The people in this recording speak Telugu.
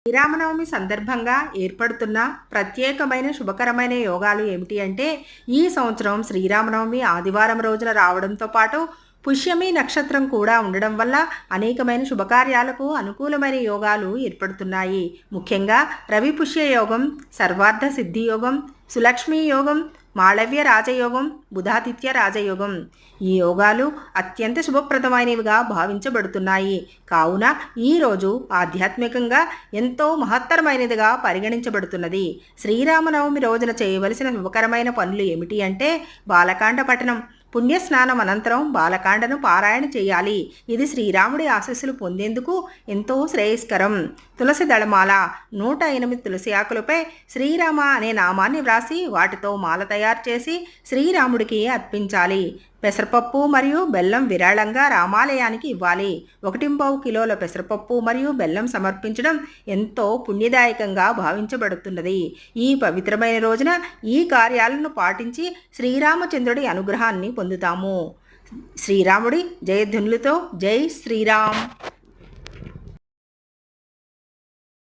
శ్రీరామనవమి సందర్భంగా ఏర్పడుతున్న ప్రత్యేకమైన శుభకరమైన యోగాలు ఏమిటి అంటే, ఈ సంవత్సరం శ్రీరామనవమి ఆదివారం రోజున రావడంతో పాటు పుష్యమి నక్షత్రం కూడా ఉండడం వల్ల అనేకమైన శుభకార్యాలకు అనుకూలమైన యోగాలు ఏర్పడుతున్నాయి. ముఖ్యంగా రవి పుష్య యోగం, సర్వార్థ సిద్ధి యోగం, సులక్ష్మీ యోగం, మాళవ్య రాజయోగం, బుధాదిత్య రాజయోగం. ఈ యోగాలు అత్యంత శుభప్రదమైనవిగా భావించబడుతున్నాయి. కావున ఈరోజు ఆధ్యాత్మికంగా ఎంతో మహత్తరమైనదిగా పరిగణించబడుతున్నది. శ్రీరామనవమి రోజున చేయవలసిన శుభకరమైన పనులు ఏమిటి అంటే, బాలకాండ పఠనం. పుణ్యస్నానం అనంతరం బాలకాండను పారాయణ చేయాలి. ఇది శ్రీరాముడి ఆశీస్సులు పొందేందుకు ఎంతో శ్రేయస్కరం. తులసి దళమాల. 108 తులసి ఆకులపై శ్రీరామ అనే నామాన్ని వ్రాసి వాటితో మాల తయారు చేసి శ్రీరాముడికి అర్పించాలి. పెసరపప్పు మరియు బెల్లం విరాళంగా రామాలయానికి ఇవ్వాలి. 1.5 కిలోల పెసరపప్పు మరియు బెల్లం సమర్పించడం ఎంతో పుణ్యదాయకంగా భావించబడుతున్నది. ఈ పవిత్రమైన రోజున ఈ కార్యాలను పాటించి శ్రీరామచంద్రుడి అనుగ్రహాన్ని పొందుతాము. శ్రీరాముడి జయధ్వనులతో జై శ్రీరామ్.